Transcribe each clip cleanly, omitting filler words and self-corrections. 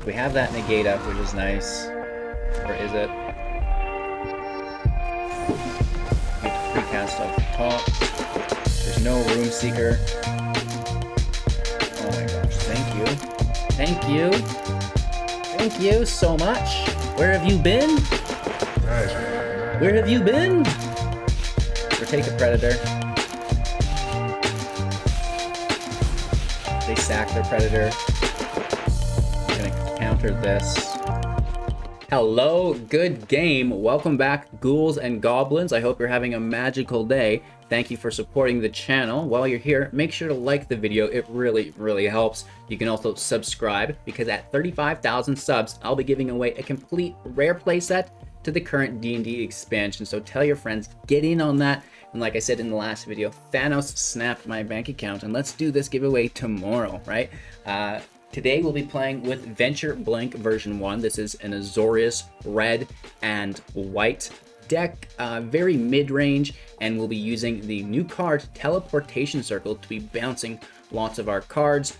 We have that Negate up, which is nice. Or is it? We have to precast off the top. There's no Room Seeker. Oh my gosh, thank you. Thank you. Thank you so much. Where have you been? Nice. Where have you been? Or take a Predator. They sack their Predator. I'm gonna counter this. Hello, good game. Welcome back, ghouls and goblins. I hope you're having a magical day. Thank you for supporting the channel. While you're here, make sure to like the video. It really helps. You can also subscribe because at 35,000 subs, I'll be giving away a complete rare playset to the current D&D expansion. So tell your friends, get in on that. And like I said in the last video, Thanos snapped my bank account, and let's do this giveaway tomorrow, right? Today we'll be playing with Venture Blank version 1. This is an Azorius red and white deck, very mid-range, and we'll be using the new card Teleportation Circle to be bouncing lots of our cards,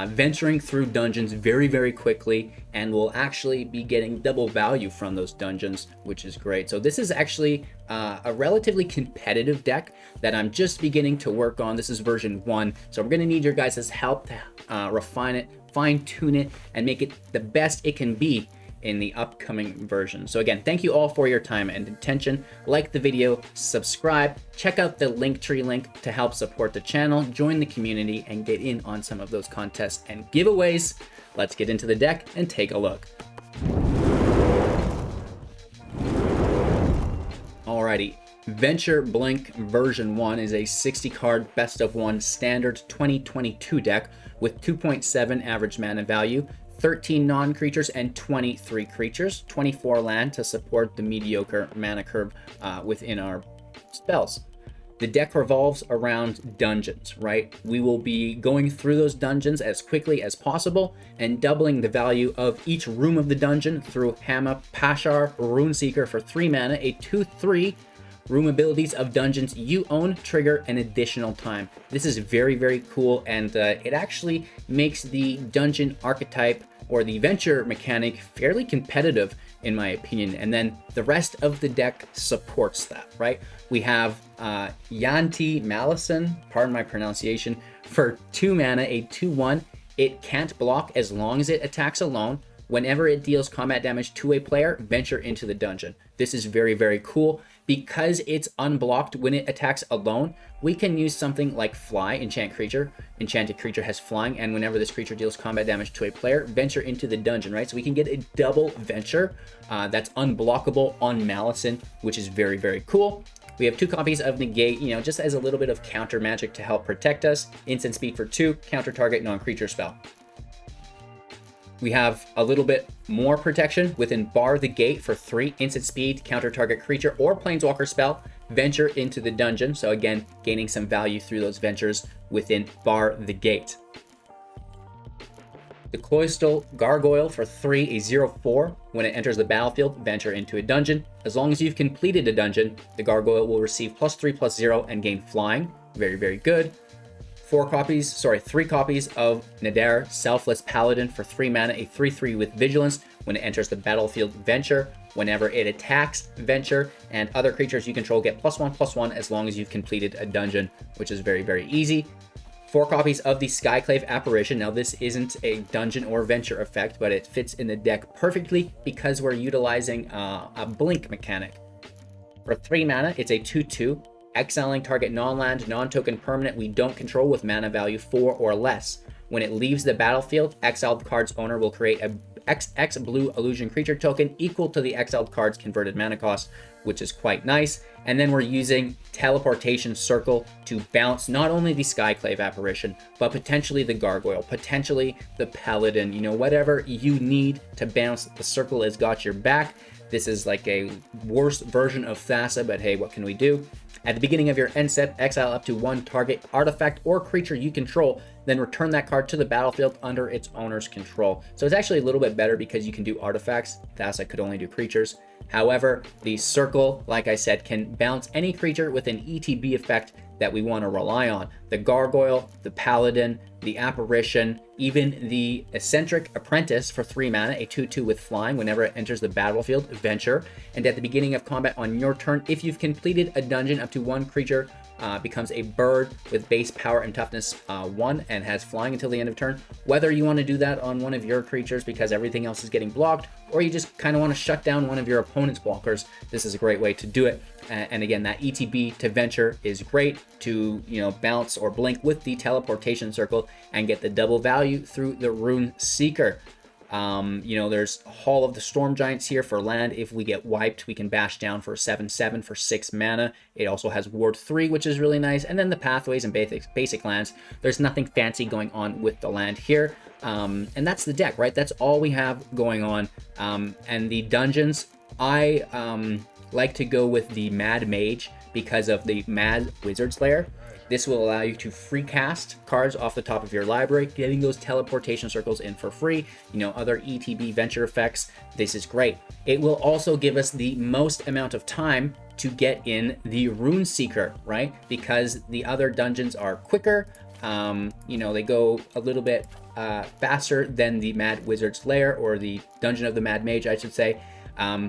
venturing through dungeons very quickly, and we'll actually be getting double value from those dungeons, which is great. So this is actually a relatively competitive deck that I'm just beginning to work on. This is version 1, so we're going to need your guys' help to refine it, fine-tune it, and make it the best it can be in the upcoming version. So again, thank you all for your time and attention. Like the video, subscribe, check out the Linktree link to help support the channel, join the community, and get in on some of those contests and giveaways. Let's get into the deck and take a look. Alrighty, Venture Blink version 1 is a 60 card best of 1 standard 2022 deck with 2.7 average mana value, 13 non-creatures and 23 creatures, 24 land to support the mediocre mana curve within our spells. The deck revolves around dungeons, right? We will be going through those dungeons as quickly as possible and doubling the value of each room of the dungeon through Hama Pashar Runeseeker for 3 mana, a 2/3 room abilities of dungeons you own trigger an additional time. This is very cool, and it actually makes the dungeon archetype or the venture mechanic fairly competitive in my opinion, and then the rest of the deck supports that, right? We have Yuan-Ti Malison, pardon my pronunciation, for 2 mana, a 2/1. It can't block as long as it attacks alone. Whenever it deals combat damage to a player, venture into the dungeon. This is very cool. Because it's unblocked when it attacks alone, we can use something like Fly, Enchanted creature has flying, and whenever this creature deals combat damage to a player, venture into the dungeon, right? So we can get a double venture that's unblockable on Malison, which is very cool. We have 2 copies of Negate, you know, just as a little bit of counter magic to help protect us. Instant speed for 2, counter target non-creature spell. We have a little bit more protection within Bar the Gate for 3, instant speed, counter target creature or planeswalker spell, venture into the dungeon. So again, gaining some value through those ventures within Bar the Gate. The Cloister Gargoyle for 3, a 0/4. When it enters the battlefield, venture into a dungeon. As long as you've completed a dungeon, the Gargoyle will receive +3/+0 and gain flying. Very good. 3 copies of Nadaar, Selfless Paladin for 3 mana, a 3/3 with vigilance. When it enters the battlefield, venture. Whenever it attacks, venture, and other creatures you control get +1/+1 as long as you've completed a dungeon, which is very easy. 4 copies of the Skyclave Apparition. Now this isn't a dungeon or venture effect, but it fits in the deck perfectly because we're utilizing a blink mechanic. For 3 mana, it's a 2/2. Exiling target non-land, non-token permanent we don't control with mana value 4 or less. When it leaves the battlefield, exiled card's owner will create a XX blue illusion creature token equal to the exiled card's converted mana cost, which is quite nice. And then we're using Teleportation Circle to bounce not only the Skyclave Apparition, but potentially the Gargoyle, potentially the Paladin, you know, whatever you need to bounce, the Circle has got your back. This is like a worse version of Thassa, but hey, what can we do? At the beginning of your end step, exile up to one target artifact or creature you control, then return that card to the battlefield under its owner's control. So it's actually a little bit better because you can do artifacts. Thassa could only do creatures. However, the circle, like I said, can bounce any creature with an ETB effect that we want to rely on. The Gargoyle, the Paladin, the Apparition, even the Eccentric Apprentice for 3 mana, a 2/2 with flying whenever it enters the battlefield, venture. And at the beginning of combat on your turn, if you've completed a dungeon, up to one creature becomes a bird with base power and toughness 1 and has flying until the end of turn. Whether you want to do that on one of your creatures because everything else is getting blocked, or you just kind of want to shut down one of your opponent's blockers, this is a great way to do it. And again, that ETB to venture is great to, bounce or blink with the Teleportation Circle and get the double value through the Rune Seeker. There's Hall of the Storm Giants here for land. If we get wiped, we can bash down for 7/7 for 6 mana. It also has Ward 3, which is really nice. And then the pathways and basic lands. There's nothing fancy going on with the land here. And that's the deck, right? That's all we have going on. And the dungeons, I like to go with the Mad Mage because of the Mad Wizard's Lair. This will allow you to free cast cards off the top of your library, getting those teleportation circles in for free, other ETB venture effects. This is great. It will also give us the most amount of time to get in the Rune Seeker, right? Because the other dungeons are quicker. They go a little bit faster than the Mad Wizard's Lair, or the Dungeon of the Mad Mage, I should say.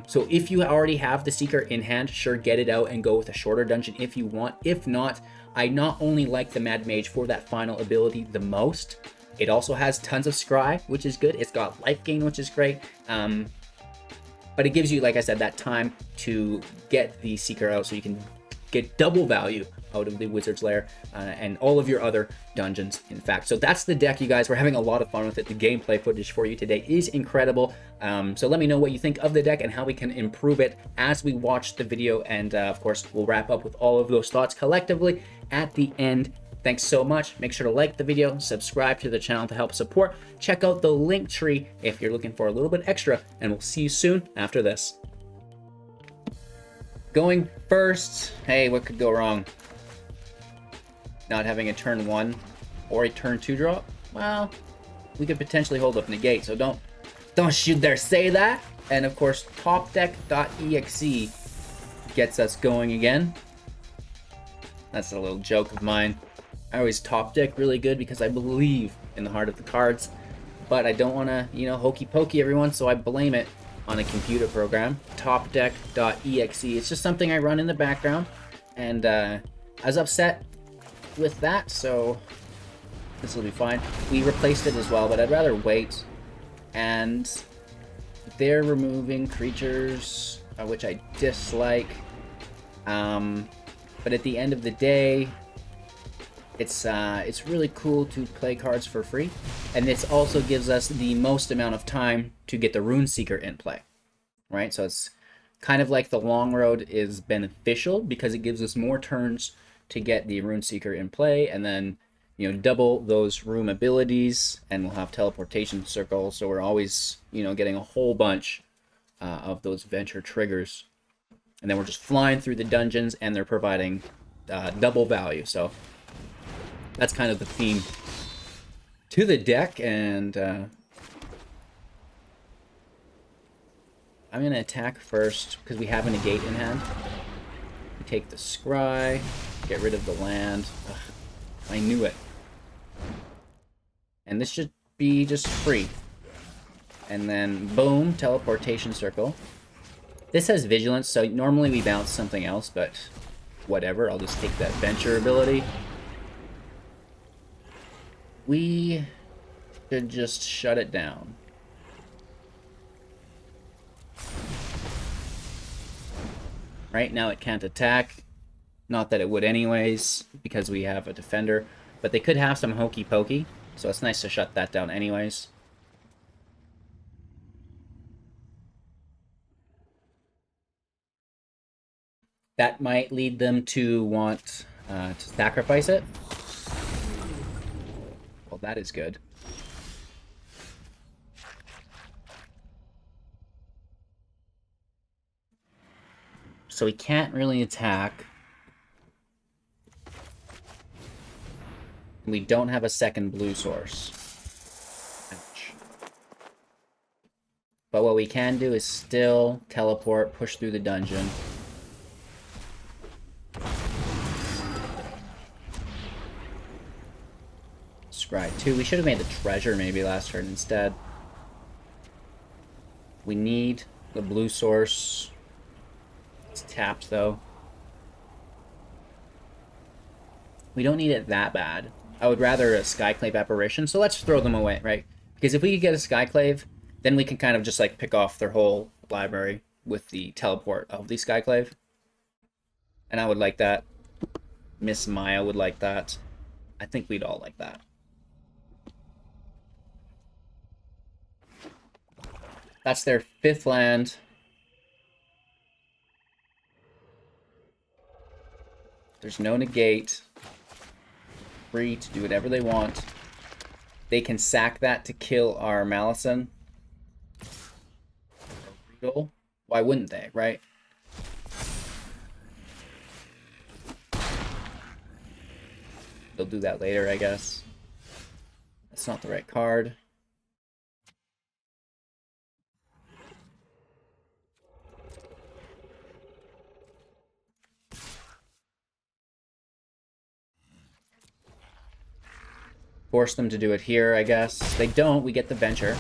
So if you already have the Seeker in hand, sure, get it out and go with a shorter dungeon if you want. If not, I not only like the Mad Mage for that final ability the most, it also has tons of scry, which is good. It's got life gain, which is great. But it gives you, like I said, that time to get the Seeker out so you can get double value out of the Wizard's Lair and all of your other dungeons, in fact. So that's the deck, you guys. We're having a lot of fun with it. The gameplay footage for you today is incredible. So let me know what you think of the deck and how we can improve it as we watch the video. And of course, we'll wrap up with all of those thoughts collectively at the end. Thanks so much. Make sure to like the video, subscribe to the channel to help support. Check out the link tree if you're looking for a little bit extra, and we'll see you soon after this. Going first, hey, what could go wrong? Not having a turn 1 or a turn 2 drop? Well, we could potentially hold up Negate, so don't you dare say that. And of course, topdeck.exe gets us going again. That's a little joke of mine. I always top deck really good because I believe in the heart of the cards, but I don't want to, hokey pokey everyone, so I blame it on a computer program. Topdeck.exe. It's just something I run in the background, and I was upset with that, so this will be fine. We replaced it as well, but I'd rather wait. And they're removing creatures, which I dislike. But at the end of the day, it's really cool to play cards for free, and this also gives us the most amount of time to get the Rune Seeker in play, right? So it's kind of like the long road is beneficial because it gives us more turns to get the Rune Seeker in play, and then double those room abilities, and we'll have Teleportation Circle, so we're always getting a whole bunch of those venture triggers. And then we're just flying through the dungeons, and they're providing double value. So that's kind of the theme to the deck. And I'm going to attack first because we have a Negate in hand. We take the Scry, get rid of the land. Ugh, I knew it. And this should be just free. And then, boom, Teleportation Circle. This has Vigilance, so normally we bounce something else, but whatever. I'll just take that Venture ability. We should just shut it down. Right now it can't attack. Not that it would anyways, because we have a defender. But they could have some hokey pokey, so it's nice to shut that down anyways. That might lead them to want to sacrifice it. Well, that is good. So he can't really attack. We don't have a second blue source. Ouch. But what we can do is still teleport, push through the dungeon. Scry 2. We should have made the treasure maybe last turn instead. We need the blue source. It's tapped though. We don't need it that bad. I would rather a Skyclave Apparition, so let's throw them away, right? Because if we could get a Skyclave, then we can kind of just like pick off their whole library with the teleport of the Skyclave. And I would like that. Miss Maya would like that. I think we'd all like that. That's their 5th land. There's no negate. Free to do whatever they want. They can sack that to kill our Malison. Why wouldn't they, right? They'll do that later, I guess. That's not the right card. Force them to do it here, I guess. They don't, we get the venture.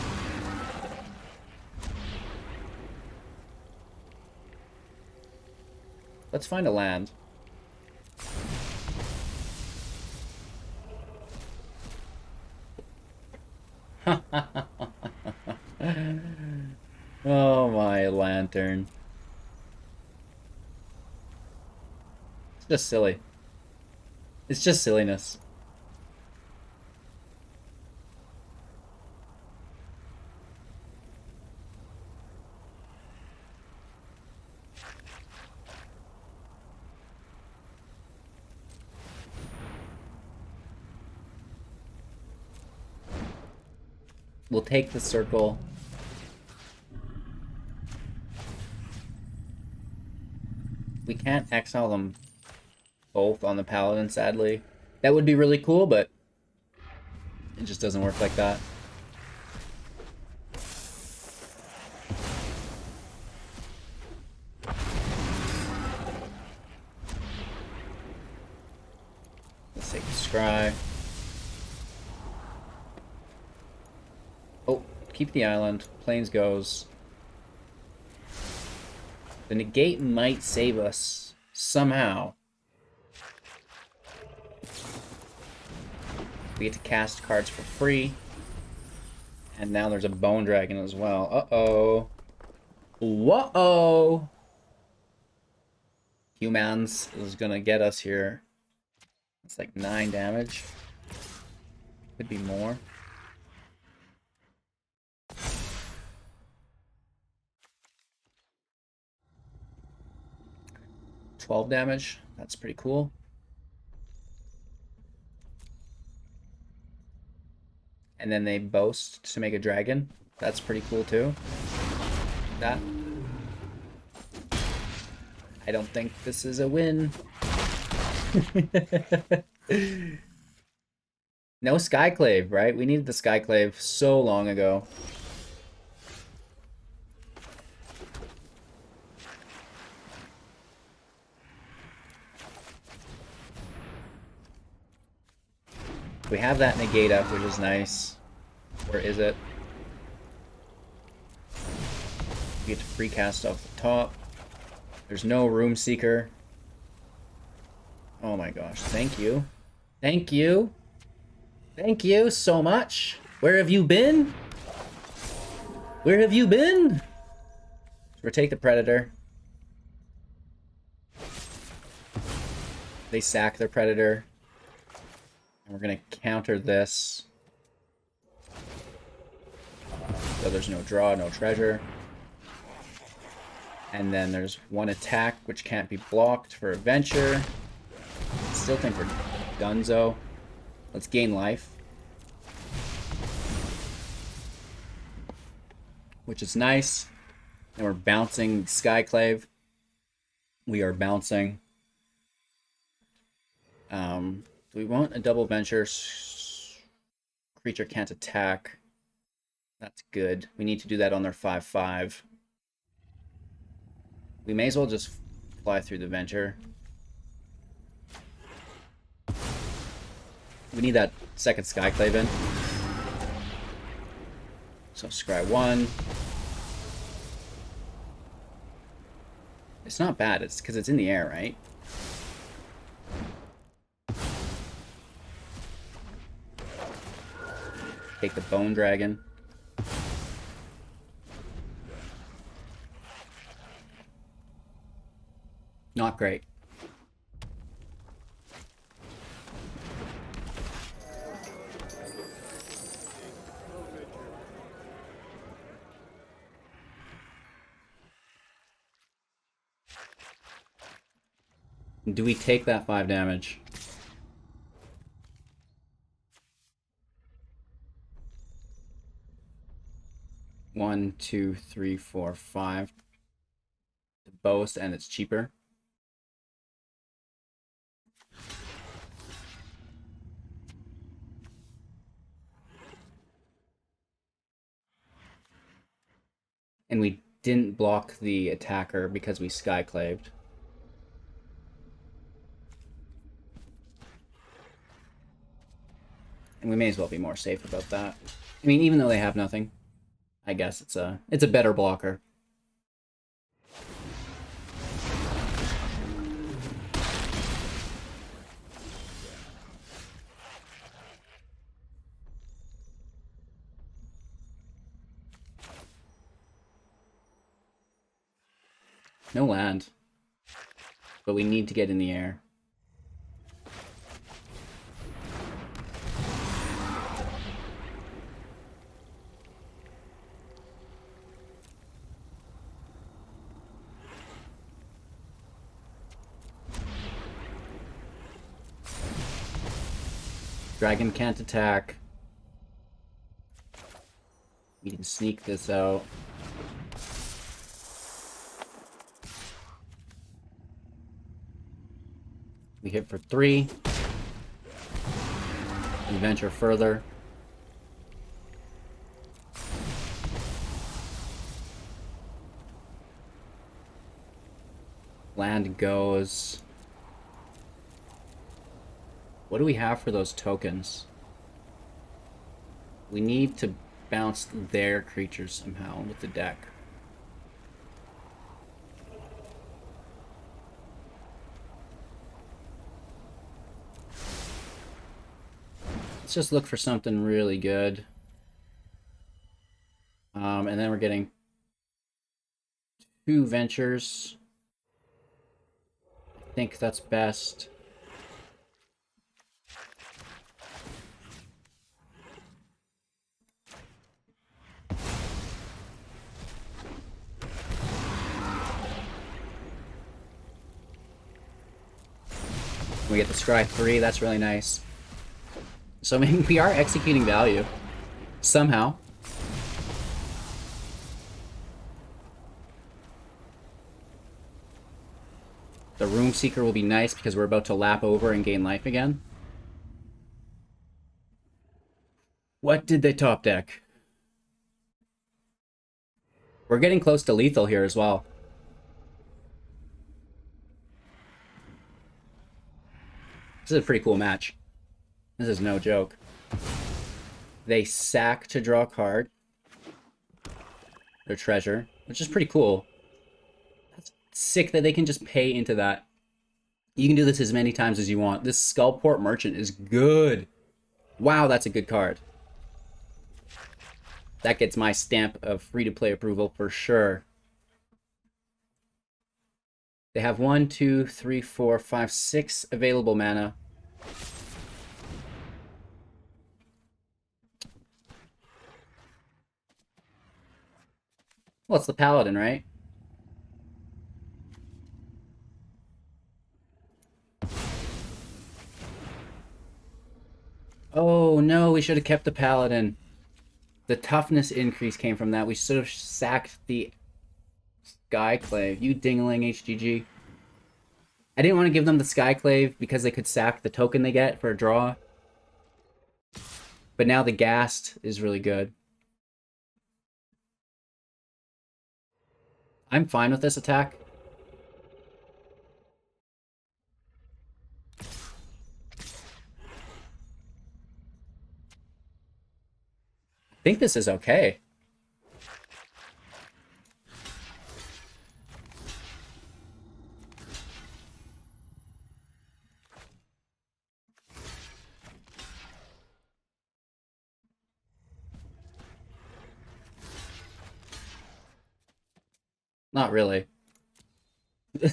Let's find a land. Oh my lantern. It's just silly. It's just silliness. We'll take the circle. We can't exile them both on the Paladin, sadly. That would be really cool, but it just doesn't work like that. Let's take the scry. Oh, keep the island. Plains goes. The negate might save us somehow. We get to cast cards for free. And now there's a bone dragon as well. Uh-oh. Whoa-oh! Humans is gonna get us here. It's like 9 damage. Could be more. 12 damage. That's pretty cool. And then they boast to make a dragon. That's pretty cool too. That. I don't think this is a win. No Skyclave, right? We needed the Skyclave so long ago. We have that negate up, which is nice. Where is it? We get to free cast off the top. There's no Room Seeker. Oh my gosh, thank you. Thank you. Thank you so much. Where have you been? Where have you been? So take the Predator. They sack their Predator. And we're going to counter this. So there's no draw, no treasure. And then there's one attack which can't be blocked for a venture. Still think we're Dunzo. Let's gain life. Which is nice. And we're bouncing Skyclave. We are bouncing. Do we want a double venture? Creature can't attack. That's good. We need to do that on their 5/5. We may as well just fly through the venture. We need that second Skyclave in. So scry 1. It's not bad. It's because it's in the air, right? Take the Bone Dragon. Not great. Do we take that 5 damage? One, two, three, four, 5. The boast, and it's cheaper. And we didn't block the attacker because we Skyclaved. And we may as well be more safe about that. I mean, even though they have nothing, I guess it's a better blocker. No land. But we need to get in the air. Dragon can't attack. We can sneak this out. We hit for 3. We venture further. Land goes. What do we have for those tokens? We need to bounce their creatures somehow with the deck. Let's just look for something really good. And then we're getting 2 ventures. I think that's best. We get the scry 3, that's really nice. So I mean, we are executing value. Somehow. The Room Seeker will be nice because we're about to lap over and gain life again. What did they top deck? We're getting close to lethal here as well. This is a pretty cool match. This is no joke. They sack to draw a card. Their treasure, which is pretty cool. That's sick that they can just pay into that. You can do this as many times as you want. This Skullport Merchant is good. Wow, that's a good card. That gets my stamp of free-to-play approval for sure. They have 1, 2, 3, 4, 5, 6 available mana. Well, it's the Paladin, right? Oh no, we should have kept the Paladin. The toughness increase came from that. We should have sacked the Skyclave. You dingling, HGG. I didn't want to give them the Skyclave because they could sack the token they get for a draw. But now the Ghast is really good. I'm fine with this attack. I think this is okay. Not really.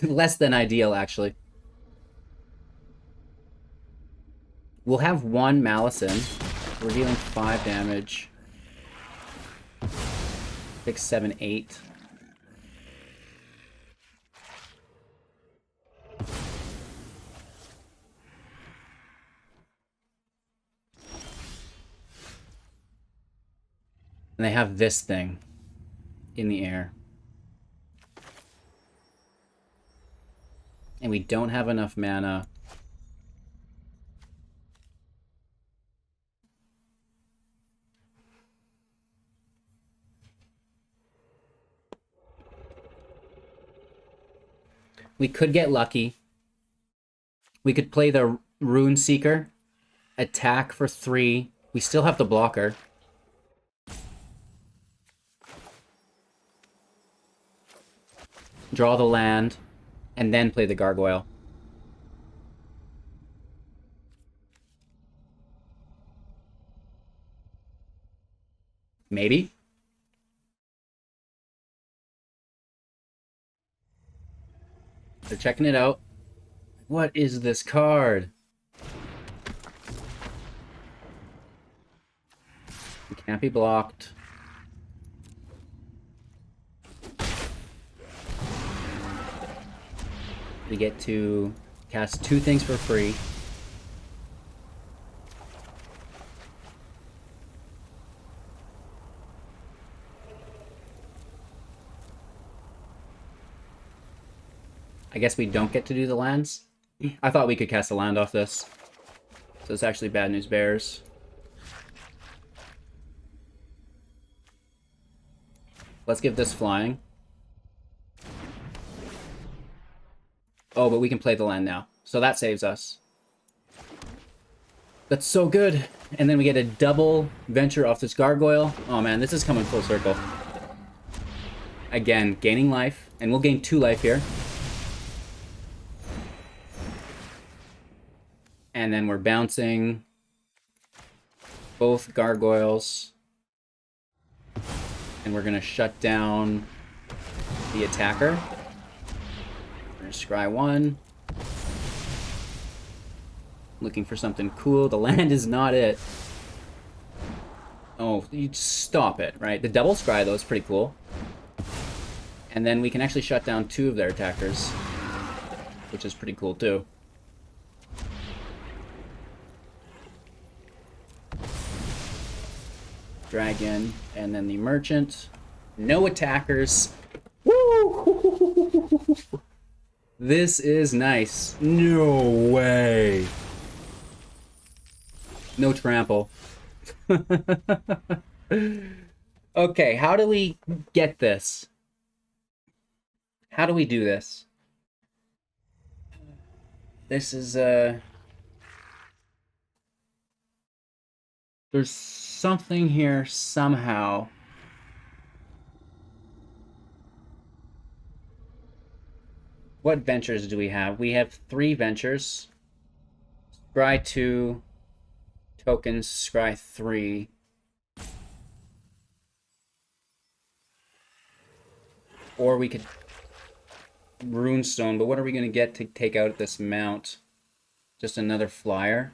Less than ideal, actually. We'll have one Malison. We're dealing 5 damage. 6, 7, 8. And they have this thing in the air. And we don't have enough mana. We could get lucky. We could play the Rune Seeker, attack for 3. We still have the blocker. Draw the land, and then play the Gargoyle. Maybe? They're checking it out. What is this card? It can't be blocked. We get to cast 2 things for free. I guess we don't get to do the lands. I thought we could cast a land off this. So it's actually bad news bears. Let's give this flying. Oh, but we can play the land now. So that saves us. That's so good. And then we get a double venture off this Gargoyle. Oh man, this is coming full circle. Again, gaining life. And we'll gain 2 life here. And then we're bouncing both Gargoyles. And we're going to shut down the attacker. We're going to scry 1. Looking for something cool. The land is not it. Oh, you stop it, right? The double scry, though, is pretty cool. And then we can actually shut down 2 of their attackers, which is pretty cool, too. Dragon, and then the merchant. No attackers. Woo! This is nice. No way. No trample. Okay, how do we get this? How do we do this? This is there's something here somehow. What ventures do we have? We have 3 ventures. Scry 2, tokens, scry 3. Or we could Runestone, but what are we going to get to take out this mount? Just another flyer?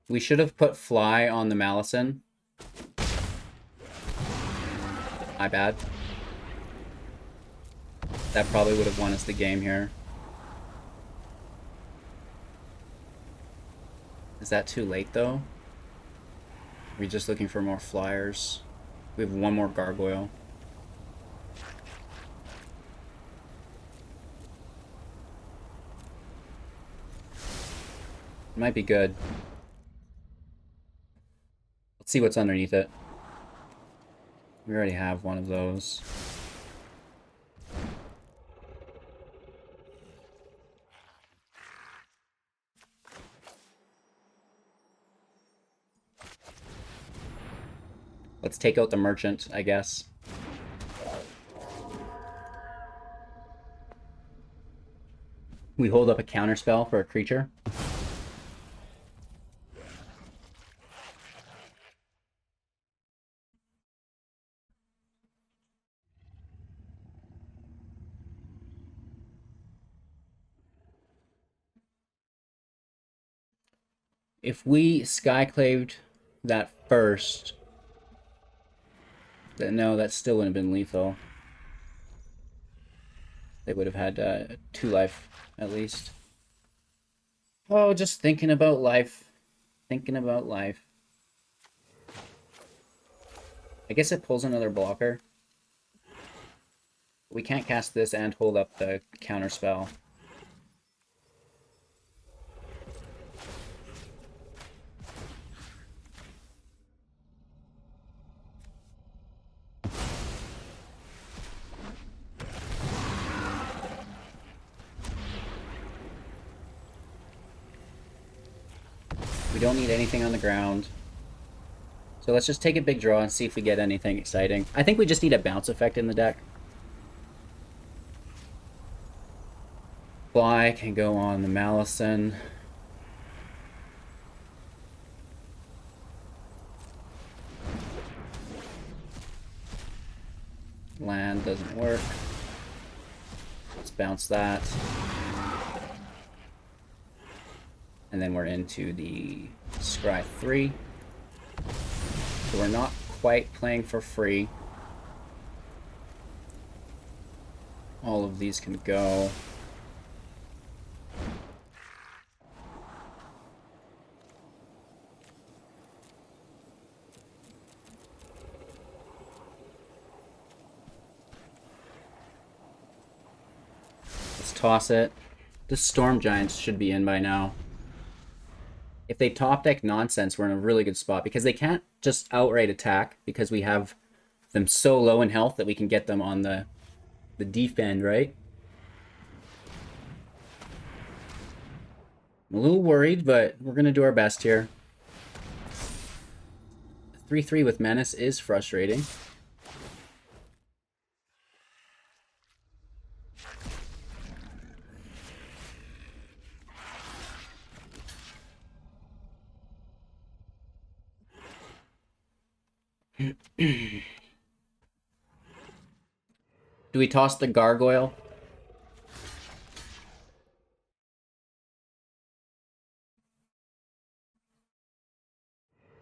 We should have put fly on the Malison. My bad. That probably would have won us the game here. Is that too late though? We're just looking for more flyers. We have one more gargoyle. Might be good. Let's see what's underneath it. We already have one of those. Let's take out the merchant, I guess. We hold up a counterspell for a creature. If we Skyclaved that first, then no, that still wouldn't have been lethal. They would have had 2 life, at least. Oh, just thinking about life. Thinking about life. I guess it pulls another blocker. We can't cast this and hold up the counter spell. We don't need anything on the ground. So let's just take a big draw and see if we get anything exciting. I think we just need a bounce effect in the deck. Fly can go on the Malison. Land doesn't work. Let's bounce that. And then we're into the Scry 3. So we're not quite playing for free. All of these can go. Let's toss it. The Storm Giants should be in by now. If they top deck nonsense, we're in a really good spot because they can't just outright attack because we have them so low in health that we can get them on the defend, right? I'm a little worried, but we're going to do our best here. 3-3 with Menace is frustrating. Do we toss the gargoyle?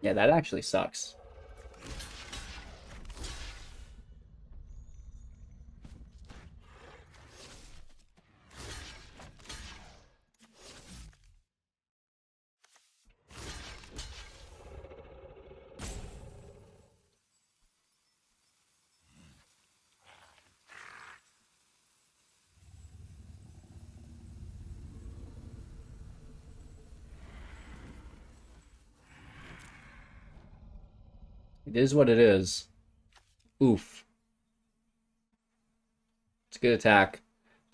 Yeah, that actually sucks. It is what it is. Oof. It's a good attack.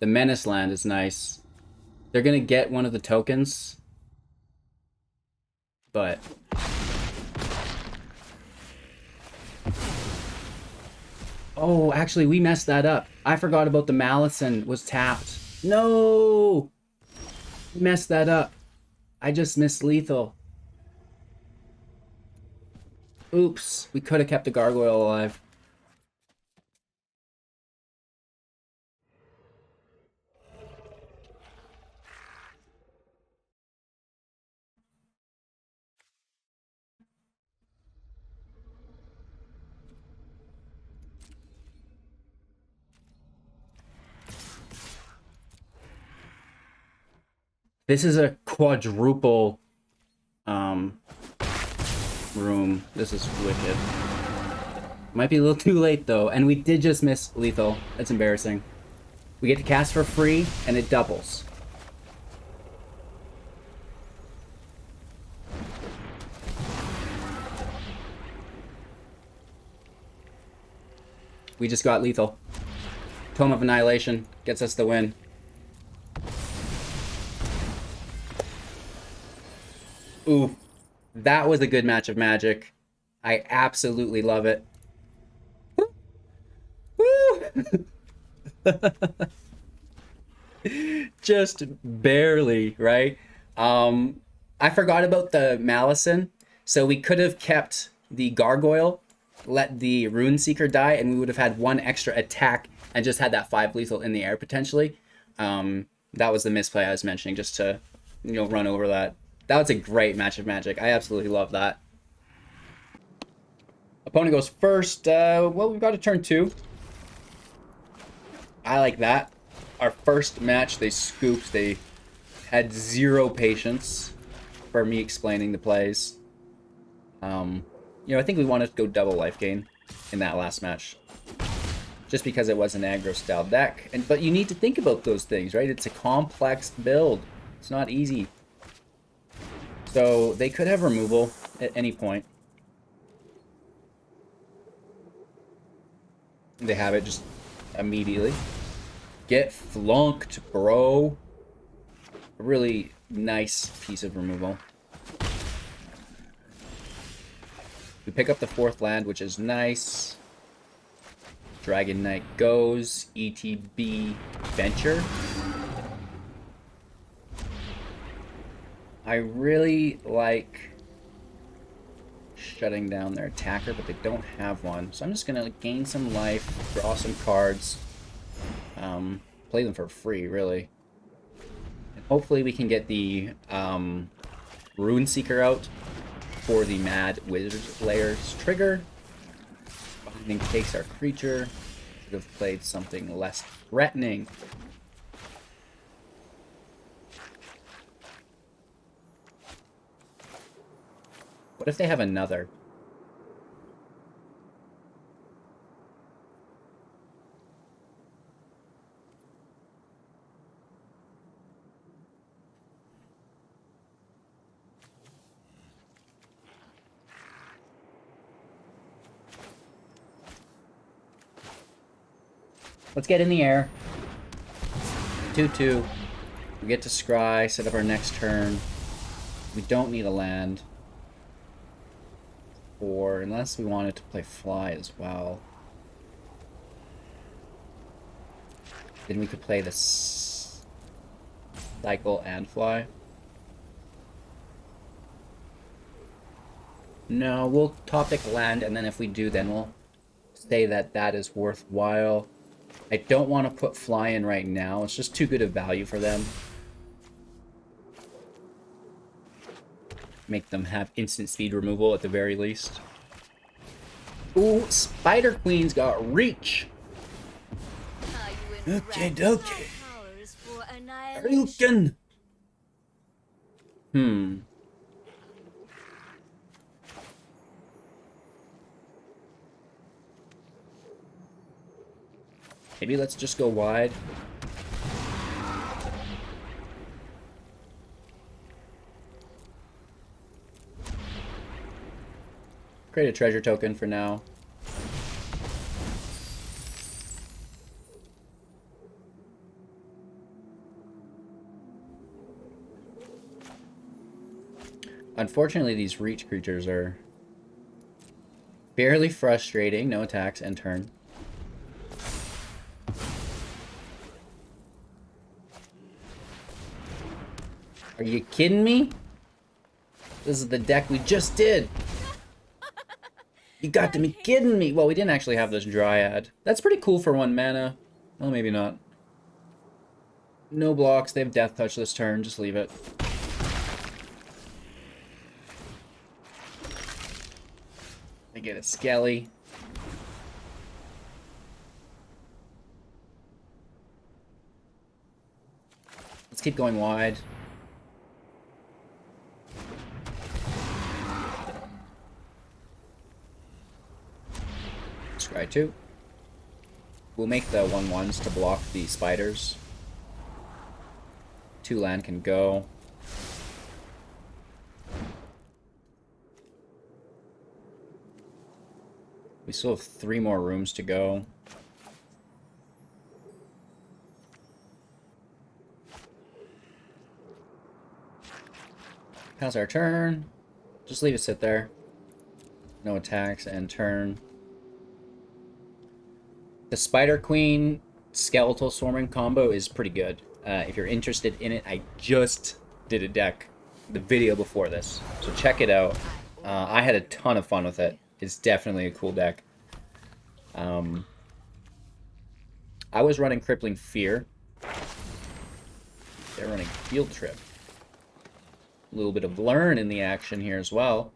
The Menace land is nice. They're gonna get one of the tokens. But... oh, actually, we messed that up. I forgot about the Malison was tapped. No! We messed that up. I just missed lethal. Oops, we could have kept the gargoyle alive. This is a quadruple room. This is wicked. Might be a little too late though, and we did just miss lethal. That's embarrassing. We get to cast for free, and it doubles. We just got lethal. Tome of Annihilation gets us the win. Ooh, that was a good match of Magic. I absolutely love it. Woo! Just barely, right? I forgot about the Malison, so we could have kept the Gargoyle, let the Rune Seeker die, and we would have had one extra attack and just had that 5 lethal in the air potentially. That was the misplay I was mentioning, just to, you know, run over that. That was a great match of Magic. I absolutely love that. Opponent goes first. Well, we've got a turn 2. I like that. Our first match, they scooped. They had 0 patience for me explaining the plays. You know, I think we wanted to go double life gain in that last match, just because it was an aggro style deck. But you need to think about those things, right? It's a complex build. It's not easy. So they could have removal at any point. They have it just immediately. Get flunked, bro. A really nice piece of removal. We pick up the 4th land, which is nice. Dragon Knight goes. ETB Venture. I really like shutting down their attacker, but they don't have one. So I'm just going to gain some life, draw some cards, play them for free, really. And hopefully we can get the Rune Seeker out for the Mad Wizard Layer's trigger. Binding takes our creature. Should have played something less threatening. What if they have another? Let's get in the air. 2-2. We get to scry, set up our next turn. We don't need a land. Or unless we wanted to play fly as well. Then we could play this cycle and fly. No, we'll topic land, and then if we do, then we'll say that that is worthwhile. I don't want to put fly in right now. It's just too good a value for them. Make them have instant speed removal at the very least. Ooh, Spider Queen's got reach. Okay, dokie. Ryuken. Maybe let's just go wide. Create a treasure token for now. Unfortunately, these reach creatures are fairly frustrating. No attacks and turn. Are you kidding me? This is the deck we just did. You got to be kidding me. Well, we didn't actually have this Dryad. That's pretty cool for 1 mana. Well, maybe not. No blocks. They have Death Touch this turn. Just leave it. They get a Skelly. Let's keep going wide. Scry 2. We'll make the 1/1s to block the spiders. 2 land can go. We still have 3 more rooms to go. Pass our turn. Just leave it sit there. No attacks and turn. The Spider Queen Skeletal Swarming combo is pretty good. If you're interested in it, I just did a deck, the video before this. So check it out. I had a ton of fun with it. It's definitely a cool deck. I was running Crippling Fear. They're running Field Trip. A little bit of Learn in the action here as well.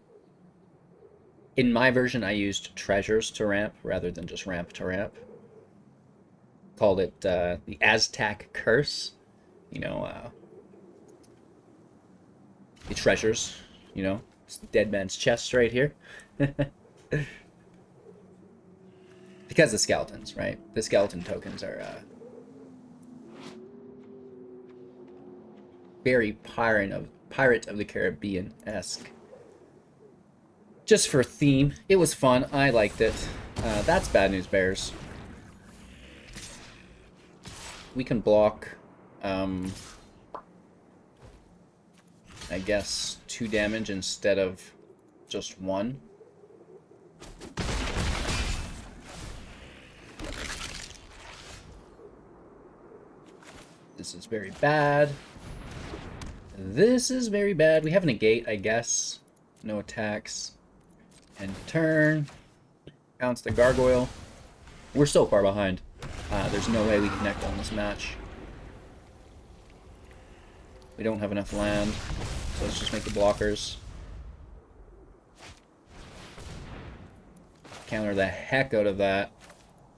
In my version, I used Treasures to ramp rather than just ramp to ramp. Called it the Aztec Curse. You know, the treasures, you know, it's the dead man's chest right here. Because the skeletons, right? The skeleton tokens are very Pirate of the Caribbean-esque. Just for theme, it was fun. I liked it. That's Bad News Bears. We can block, I guess, 2 damage instead of just 1. This is very bad. This is very bad. We have Negate, I guess. No attacks. End turn. Bounce the Gargoyle. We're so far behind. There's no way we connect on this match. We don't have enough land. So let's just make the blockers. Counter the heck out of that.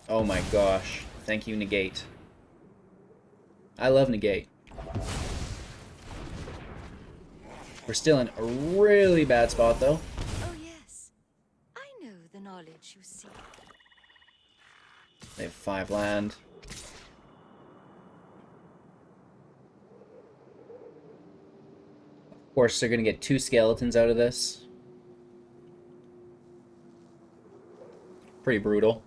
Oh my gosh. Thank you, Negate. I love Negate. We're still in a really bad spot, though. Oh yes, I know the knowledge you seek. They have 5 land. Of course, they're going to get 2 skeletons out of this. Pretty brutal.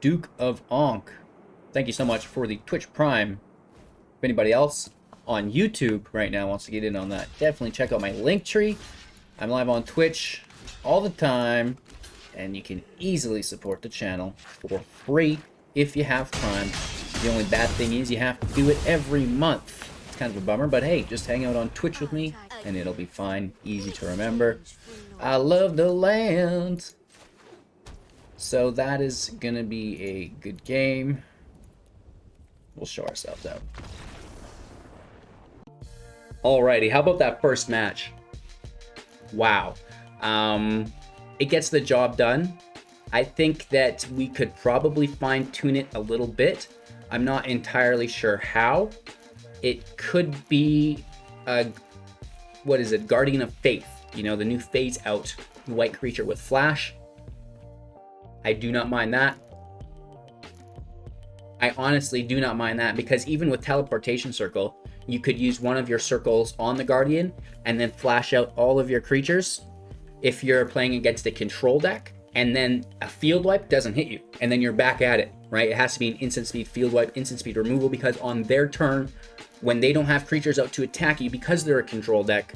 Duke of Ankh. Thank you so much for the Twitch Prime. If anybody else on YouTube right now wants to get in on that, definitely check out my Linktree. I'm live on Twitch all the time, and you can easily support the channel for free if you have time. The only bad thing is you have to do it every month. It's kind of a bummer, but hey, just hang out on Twitch with me, and it'll be fine. Easy to remember. I love the land. So that is gonna be a good game. We'll show ourselves out. Alrighty, how about that first match? Wow. It gets the job done. I think that we could probably fine-tune it a little bit. I'm not entirely sure how. It could be, what is it, Guardian of Faith. You know, the new phase out white creature with flash. I do not mind that. I honestly do not mind that, because even with Teleportation Circle, you could use one of your circles on the Guardian and then flash out all of your creatures if you're playing against a control deck, and then a field wipe doesn't hit you, and then you're back at it, right? It has to be an instant speed field wipe, instant speed removal, because on their turn, when they don't have creatures out to attack you because they're a control deck,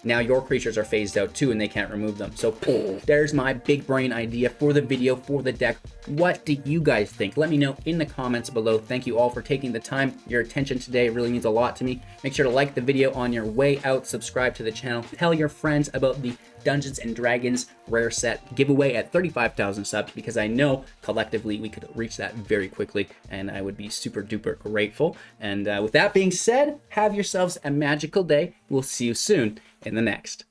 now your creatures are phased out too and they can't remove them. So there's my big brain idea for the video, for the deck. What do you guys think? Let me know in the comments below. Thank you all for taking the time, your attention today. It really means a lot to me. Make sure to like the video on your way out, subscribe to the channel, tell your friends about the Dungeons and Dragons rare set giveaway at 35,000 subs, because I know collectively we could reach that very quickly, and I would be super duper grateful. And with that being said, have yourselves a magical day. We'll see you soon in the next.